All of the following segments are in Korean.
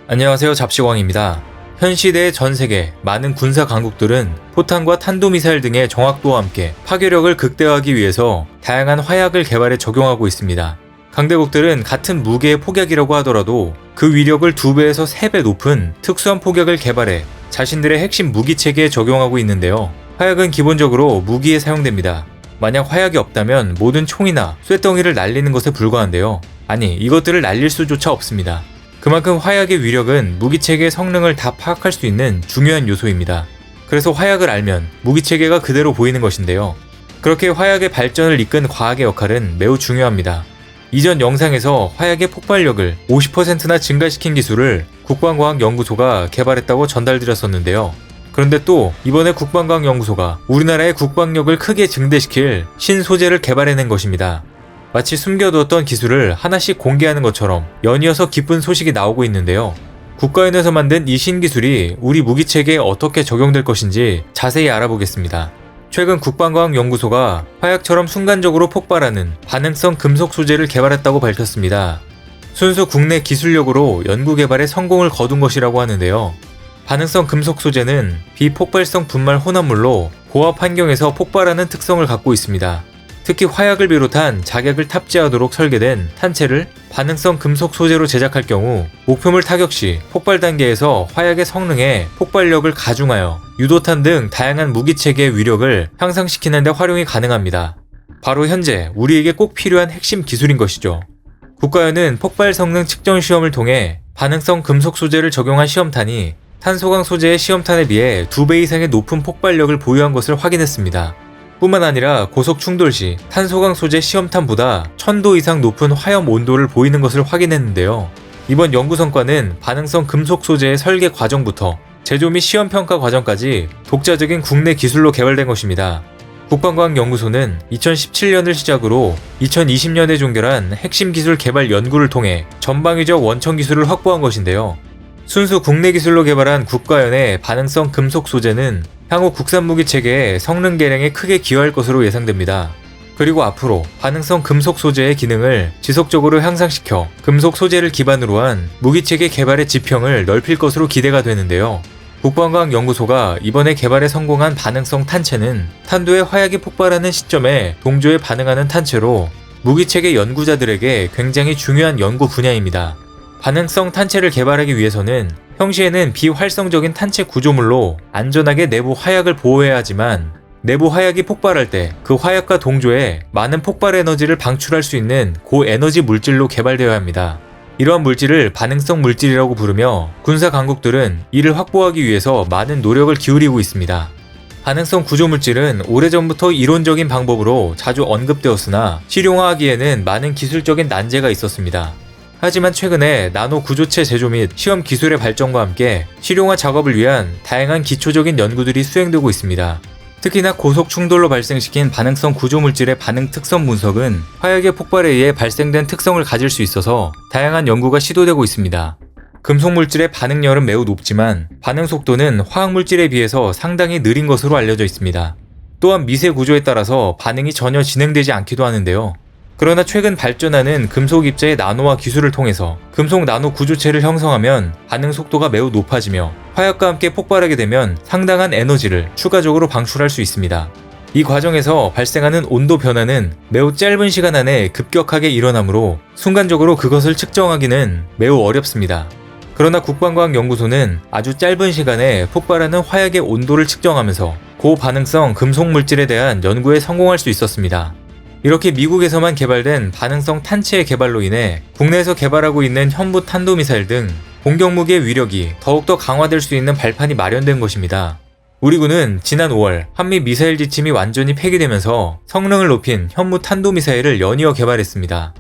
안녕하세요, 잡시광입니다. 현 시대의 전 세계 많은 군사 강국들은 포탄과 탄도미사일 등의 정확도와 함께 파괴력을 극대화하기 위해서 다양한 화약을 개발해 적용하고 있습니다. 강대국들은 같은 무게의 폭약이라고 하더라도 그 위력을 2배에서 3배 높은 특수한 폭약을 개발해 자신들의 핵심 무기체계에 적용하고 있는데요. 화약은 기본적으로 무기에 사용됩니다. 만약 화약이 없다면 모든 총이나 쇳덩이를 날리는 것에 불과한데요. 아니, 이것들을 날릴 수조차 없습니다. 그만큼 화약의 위력은 무기체계의 성능을 다 파악할 수 있는 중요한 요소입니다. 그래서 화약을 알면 무기체계가 그대로 보이는 것인데요. 그렇게 화약의 발전을 이끈 과학의 역할은 매우 중요합니다. 이전 영상에서 화약의 폭발력을 50%나 증가시킨 기술을 국방과학연구소가 개발했다고 전달드렸었는데요. 그런데 또 이번에 국방과학연구소가 우리나라의 국방력을 크게 증대시킬 신소재를 개발해낸 것입니다. 마치 숨겨두었던 기술을 하나씩 공개하는 것처럼 연이어서 기쁜 소식이 나오고 있는데요. 국가연에서 만든 이 신기술이 우리 무기체계에 어떻게 적용될 것인지 자세히 알아보겠습니다. 최근 국방과학연구소가 화약처럼 순간적으로 폭발하는 반응성 금속 소재를 개발했다고 밝혔습니다. 순수 국내 기술력으로 연구개발에 성공을 거둔 것이라고 하는데요. 반응성 금속 소재는 비폭발성 분말 혼합물로 고압 환경에서 폭발하는 특성을 갖고 있습니다. 특히 화약을 비롯한 작약을 탑재하도록 설계된 탄체를 반응성 금속 소재로 제작할 경우 목표물 타격 시 폭발 단계에서 화약의 성능에 폭발력을 가중하여 유도탄 등 다양한 무기체계의 위력을 향상시키는 데 활용이 가능합니다. 바로 현재 우리에게 꼭 필요한 핵심 기술인 것이죠. 국가연은 폭발 성능 측정 시험을 통해 반응성 금속 소재를 적용한 시험탄이 탄소광 소재의 시험탄에 비해 2배 이상의 높은 폭발력을 보유한 것을 확인했습니다. 뿐만 아니라 고속 충돌 시 탄소광 소재 시험탄보다 1000도 이상 높은 화염 온도를 보이는 것을 확인했는데요. 이번 연구 성과는 반응성 금속 소재의 설계 과정부터 제조 및 시험 평가 과정까지 독자적인 국내 기술로 개발된 것입니다. 국방과학연구소는 2017년을 시작으로 2020년에 종결한 핵심 기술 개발 연구를 통해 전방위적 원천 기술을 확보한 것인데요. 순수 국내 기술로 개발한 국가연의 반응성 금속 소재는 향후 국산 무기 체계의 성능 개량에 크게 기여할 것으로 예상됩니다. 그리고 앞으로 반응성 금속 소재의 기능을 지속적으로 향상시켜 금속 소재를 기반으로 한 무기 체계 개발의 지평을 넓힐 것으로 기대가 되는데요. 국방과학연구소가 이번에 개발에 성공한 반응성 탄체는 탄도의 화약이 폭발하는 시점에 동조에 반응하는 탄체로 무기 체계 연구자들에게 굉장히 중요한 연구 분야입니다. 반응성 탄체를 개발하기 위해서는 평시에는 비활성적인 탄체 구조물로 안전하게 내부 화약을 보호해야 하지만 내부 화약이 폭발할 때 그 화약과 동조해 많은 폭발 에너지를 방출할 수 있는 고에너지 물질로 개발되어야 합니다. 이러한 물질을 반응성 물질이라고 부르며 군사 강국들은 이를 확보하기 위해서 많은 노력을 기울이고 있습니다. 반응성 구조물질은 오래전부터 이론적인 방법으로 자주 언급되었으나 실용화하기에는 많은 기술적인 난제가 있었습니다. 하지만 최근에 나노 구조체 제조 및 시험 기술의 발전과 함께 실용화 작업을 위한 다양한 기초적인 연구들이 수행되고 있습니다. 특히나 고속 충돌로 발생시킨 반응성 구조물질의 반응 특성 분석은 화약의 폭발에 의해 발생된 특성을 가질 수 있어서 다양한 연구가 시도되고 있습니다. 금속물질의 반응열은 매우 높지만 반응 속도는 화학물질에 비해서 상당히 느린 것으로 알려져 있습니다. 또한 미세 구조에 따라서 반응이 전혀 진행되지 않기도 하는데요. 그러나 최근 발전하는 금속 입자의 나노화 기술을 통해서 금속 나노 구조체를 형성하면 반응 속도가 매우 높아지며 화약과 함께 폭발하게 되면 상당한 에너지를 추가적으로 방출할 수 있습니다. 이 과정에서 발생하는 온도 변화는 매우 짧은 시간 안에 급격하게 일어나므로 순간적으로 그것을 측정하기는 매우 어렵습니다. 그러나 국방과학연구소는 아주 짧은 시간에 폭발하는 화약의 온도를 측정하면서 고반응성 금속 물질에 대한 연구에 성공할 수 있었습니다. 이렇게 미국에서만 개발된 반응성 탄체의 개발로 인해 국내에서 개발하고 있는 현무 탄도미사일 등 공격무기의 위력이 더욱더 강화될 수 있는 발판이 마련된 것입니다. 우리 군은 지난 5월 한미 미사일 지침이 완전히 폐기되면서 성능을 높인 현무 탄도미사일을 연이어 개발했습니다.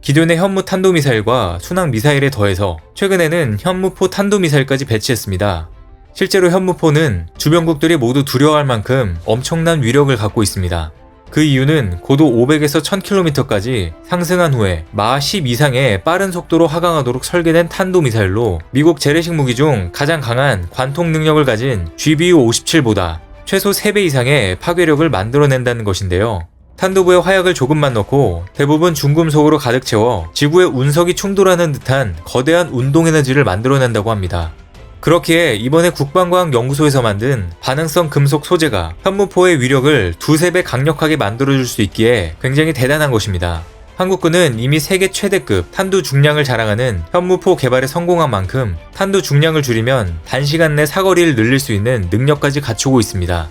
기존의 현무 탄도미사일과 순항 미사일에 더해서 최근에는 현무포 탄도미사일까지 배치했습니다. 실제로 현무포는 주변국들이 모두 두려워할 만큼 엄청난 위력을 갖고 있습니다. 그 이유는 고도 500에서 1000km까지 상승한 후에 마하 10 이상의 빠른 속도로 하강하도록 설계된 탄도미사일로 미국 재래식 무기 중 가장 강한 관통 능력을 가진 GBU-57보다 최소 3배 이상의 파괴력을 만들어낸다는 것인데요. 탄도부에 화약을 조금만 넣고 대부분 중금속으로 가득 채워 지구의 운석이 충돌하는 듯한 거대한 운동에너지를 만들어낸다고 합니다. 그렇기에 이번에 국방과학연구소에서 만든 반응성 금속 소재가 현무포의 위력을 두세 배 강력하게 만들어줄 수 있기에 굉장히 대단한 것입니다. 한국군은 이미 세계 최대급 탄두 중량을 자랑하는 현무포 개발에 성공한 만큼 탄두 중량을 줄이면 단시간 내 사거리를 늘릴 수 있는 능력까지 갖추고 있습니다.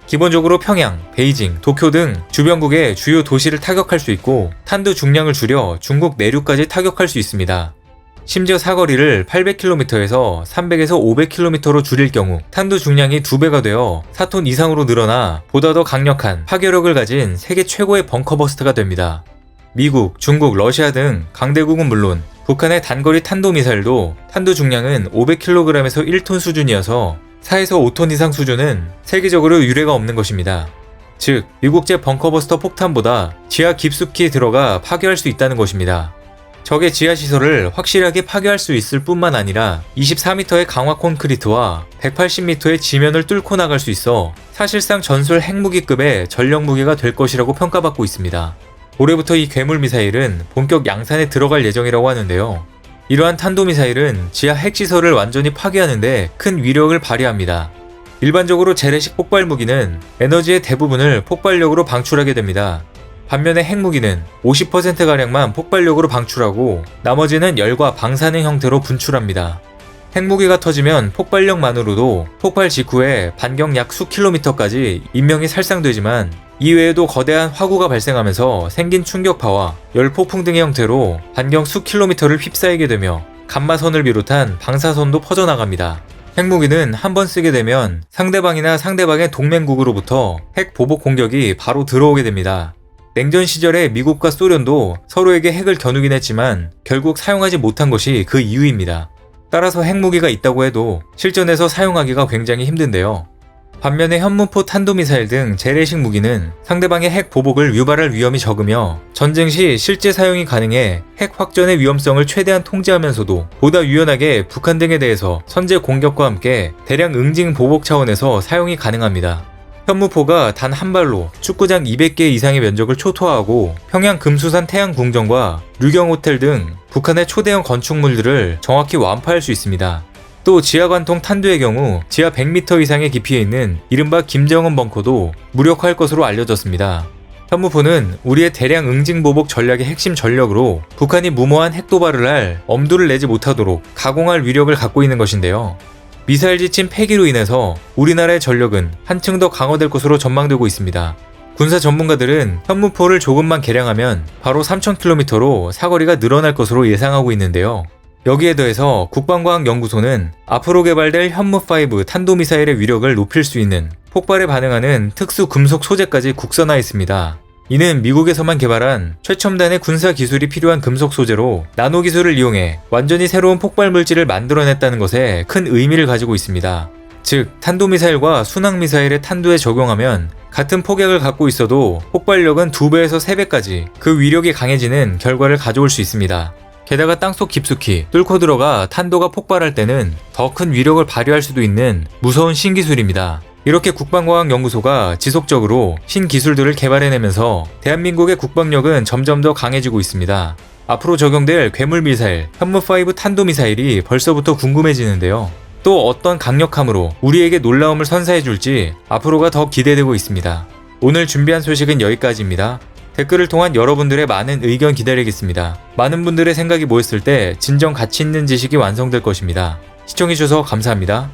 기본적으로 평양, 베이징, 도쿄 등 주변국의 주요 도시를 타격할 수 있고 탄두 중량을 줄여 중국 내륙까지 타격할 수 있습니다. 심지어 사거리를 800km에서 300에서 500km로 줄일 경우 탄두 중량이 2배가 되어 4톤 이상으로 늘어나 보다 더 강력한 파괴력을 가진 세계 최고의 벙커버스트가 됩니다. 미국, 중국, 러시아 등 강대국은 물론 북한의 단거리 탄도미사일도 탄두 중량은 500kg에서 1톤 수준이어서 4에서 5톤 이상 수준은 세계적으로 유례가 없는 것입니다. 즉, 미국제 벙커버스터 폭탄보다 지하 깊숙이 들어가 파괴할 수 있다는 것입니다. 적의 지하시설을 확실하게 파괴할 수 있을 뿐만 아니라 24m의 강화 콘크리트와 180m의 지면을 뚫고 나갈 수 있어 사실상 전술 핵무기급의 전력무기가 될 것이라고 평가받고 있습니다. 올해부터 이 괴물 미사일은 본격 양산에 들어갈 예정이라고 하는데요. 이러한 탄도미사일은 지하 핵시설을 완전히 파괴하는데 큰 위력을 발휘합니다. 일반적으로 재래식 폭발무기는 에너지의 대부분을 폭발력으로 방출하게 됩니다. 반면에 핵무기는 50%가량만 폭발력으로 방출하고 나머지는 열과 방사능 형태로 분출합니다. 핵무기가 터지면 폭발력만으로도 폭발 직후에 반경 약 수 킬로미터까지 인명이 살상되지만 이외에도 거대한 화구가 발생하면서 생긴 충격파와 열폭풍 등의 형태로 반경 수 킬로미터를 휩싸이게 되며 감마선을 비롯한 방사선도 퍼져나갑니다. 핵무기는 한번 쓰게 되면 상대방이나 상대방의 동맹국으로부터 핵 보복 공격이 바로 들어오게 됩니다. 냉전 시절에 미국과 소련도 서로에게 핵을 겨누긴 했지만 결국 사용하지 못한 것이 그 이유입니다. 따라서 핵무기가 있다고 해도 실전에서 사용하기가 굉장히 힘든데요. 반면에 현무포 탄도미사일 등 재래식 무기는 상대방의 핵 보복을 유발할 위험이 적으며 전쟁 시 실제 사용이 가능해 핵 확전의 위험성을 최대한 통제하면서도 보다 유연하게 북한 등에 대해서 선제 공격과 함께 대량 응징 보복 차원에서 사용이 가능합니다. 현무포가 단 한 발로 축구장 200개 이상의 면적을 초토화하고 평양 금수산 태양궁전과 류경호텔 등 북한의 초대형 건축물들을 정확히 완파할 수 있습니다. 또 지하관통 탄두의 경우 지하 100m 이상의 깊이에 있는 이른바 김정은 벙커도 무력화할 것으로 알려졌습니다. 현무포는 우리의 대량 응징 보복 전략의 핵심 전력으로 북한이 무모한 핵도발을 할 엄두를 내지 못하도록 가공할 위력을 갖고 있는 것인데요. 미사일 지침 폐기로 인해서 우리나라의 전력은 한층 더 강화될 것으로 전망되고 있습니다. 군사 전문가들은 현무포를 조금만 개량하면 바로 3000km로 사거리가 늘어날 것으로 예상하고 있는데요. 여기에 더해서 국방과학연구소는 앞으로 개발될 현무5 탄도미사일의 위력을 높일 수 있는 폭발에 반응하는 특수 금속 소재까지 국산화했습니다. 이는 미국에서만 개발한 최첨단의 군사 기술이 필요한 금속 소재로 나노 기술을 이용해 완전히 새로운 폭발 물질을 만들어냈다는 것에 큰 의미를 가지고 있습니다. 즉, 탄도미사일과 순항미사일의 탄두에 적용하면 같은 폭약을 갖고 있어도 폭발력은 2배에서 3배까지 그 위력이 강해지는 결과를 가져올 수 있습니다. 게다가 땅속 깊숙이 뚫고 들어가 탄도가 폭발할 때는 더 큰 위력을 발휘할 수도 있는 무서운 신기술입니다. 이렇게 국방과학연구소가 지속적으로 신기술들을 개발해내면서 대한민국의 국방력은 점점 더 강해지고 있습니다. 앞으로 적용될 괴물미사일, 현무5 탄도미사일이 벌써부터 궁금해지는데요. 또 어떤 강력함으로 우리에게 놀라움을 선사해줄지 앞으로가 더 기대되고 있습니다. 오늘 준비한 소식은 여기까지입니다. 댓글을 통한 여러분들의 많은 의견 기다리겠습니다. 많은 분들의 생각이 모였을 때 진정 가치 있는 지식이 완성될 것입니다. 시청해주셔서 감사합니다.